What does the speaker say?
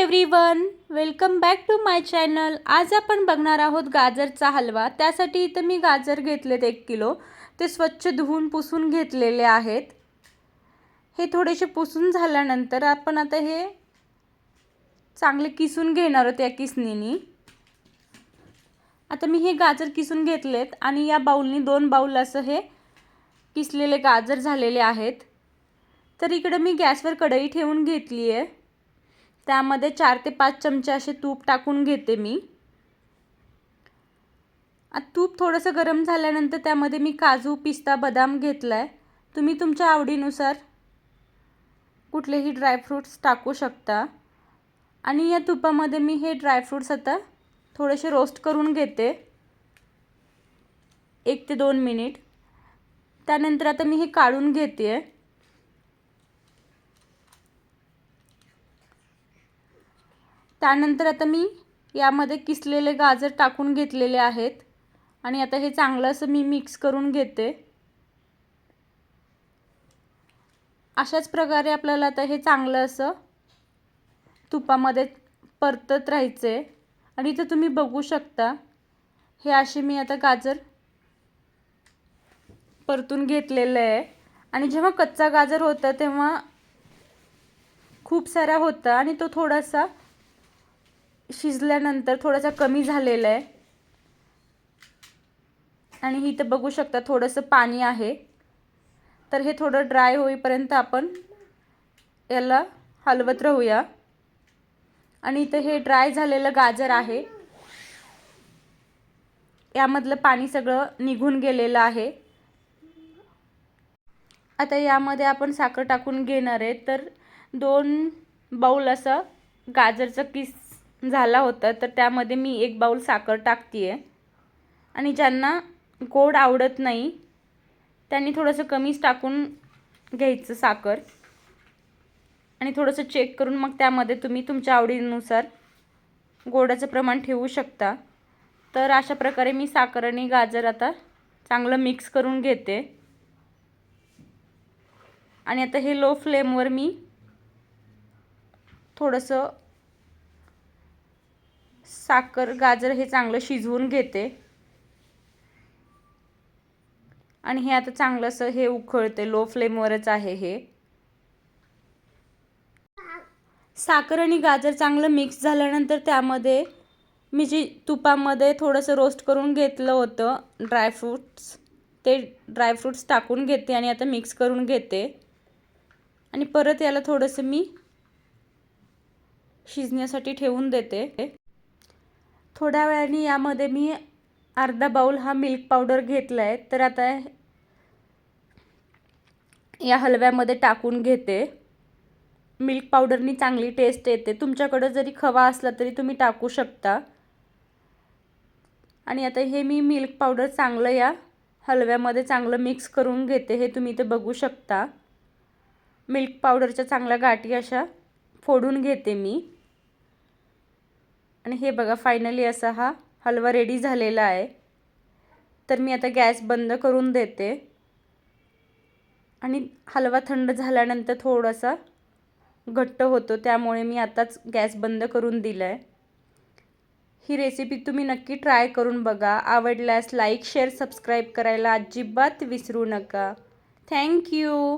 Everyone, welcome back to my channel. आज आपण बघणार आहोत गाजरचा हलवा। त्यासाठी इथे मी गाजर घेतलेत 1 किलो। ते स्वच्छ धुवून पुसून घेतलेले आहेत। हे थोडेसे पुसून झाल्यानंतर आपण आता हे चांगले किसून घेणार आहोत या किसणीने। आता मी हे गाजर किसून घेतलेत आणि या बाउलनी 2 बाउल असं हे किसलेले गाजर झालेले आहेत। तर इकडे मी गॅसवर कढई ठेवून घेतली आहे। त्यामध्ये 4 ते 5 चमचे असे तूप टाकून घेते मी। आता तूप थोडंसं गरम झाल्यानंतर त्यामध्ये मी काजू, पिस्ता, बदाम घेतलाय। तुम्ही तुमच्या आवडीनुसार कुठलेही ड्रायफ्रूट्स टाकू शकता। आणि या तुपामध्ये मी हे ड्रायफ्रूट्स आता थोडेसे रोस्ट करून घेते 1 ते 2 मिनिट। त्यानंतर आता मी हे काढून घेते। त्यानंतर आता मी यामध्ये किसलेले गाजर टाकून घेतलेले आहेत आणि आता हे चांगलं असं मी मिक्स करून घेते। अशाच प्रकारे आपल्याला आता हे चांगलं असं तुपामध्ये परतत राहायचे। आणि इथे तुम्ही बघू शकता हे असे मी आता गाजर परतून घेतलेलं आहे। आणि जेव्हा कच्चा गाजर होता तेव्हा खूप सारा होता आणि तो थोडासा शिजल्यानंतर थोडासा कमी झालेला आहे। आणि इथे बघू शकता थोडंसं पाणी आहे। तर हे थोडं ड्राय होईपर्यंत आपण याला हलवत राहूया। आणि इथे हे ड्राय झालेलं गाजर आहे, यामधलं पाणी सगळं निघून गेलेलं आहे। आता यामध्ये आपण साखर टाकून घेणार आहे। तर 2 बाउल असं गाजरचा किस झाला होता, तर त्यामध्ये मी 1 बाउल साखर टाकते आहे। आणि ज्यांना गोड आवडत नाही त्यांनी थोडंसं कमीच टाकून घ्यायचं साखर। आणि थोडंसं चेक करून मग त्यामध्ये तुम्ही तुमच्या आवडीनुसार गोडाचं प्रमाण ठेवू शकता। तर अशा प्रकारे मी साखर आणि गाजर आता चांगलं मिक्स करून घेते। आणि आता हे लो फ्लेमवर मी थोडंसं साखर गाजर हे चांगलं शिजवून घेते। आणि हे आता चांगलं असं हे उकळते, लो फ्लेमवरच आहे हे। साखर आणि गाजर चांगलं मिक्स झाल्यानंतर त्यामध्ये मी जी तुपामध्ये थोडंसं रोस्ट करून घेतलं होतं ड्रायफ्रूट्स, ते ड्रायफ्रूट्स टाकून घेते आणि आता मिक्स करून घेते। आणि परत याला थोडंसं मी शिजण्यासाठी ठेवून देते। थोड्या वेळाने यामध्ये मी अर्धा बाउल हा मिल्क पावडर घेतला आहे। तर आता या हलव्यामध्ये टाकून घेते। मिल्क पावडरनी चांगली टेस्ट येते। तुमच्याकडे जरी खवा असला तरी तुम्ही टाकू शकता। आणि आता हे मी मिल्क पावडर चांगलं या हलव्यामध्ये चांगलं मिक्स करून घेते। हे तुम्ही इथे बघू शकता मिल्क पावडरच्या चांगल्या गाठी अशा फोडून घेते मी। आणि हे बघा फायनली असा हा हलवा रेडी झालेला आहे। तर मी आता गॅस बंद करून देते। आणि हलवा थंड झाल्यानंतर थोडासा घट्ट होतो, त्यामुळे मी आताच गॅस बंद करून दिलाय। ही रेसिपी तुम्ही नक्की ट्राय करून बघा। आवडल्यास लाईक, शेअर, सबस्क्राईब करायला अजिबात विसरू नका। Thank you.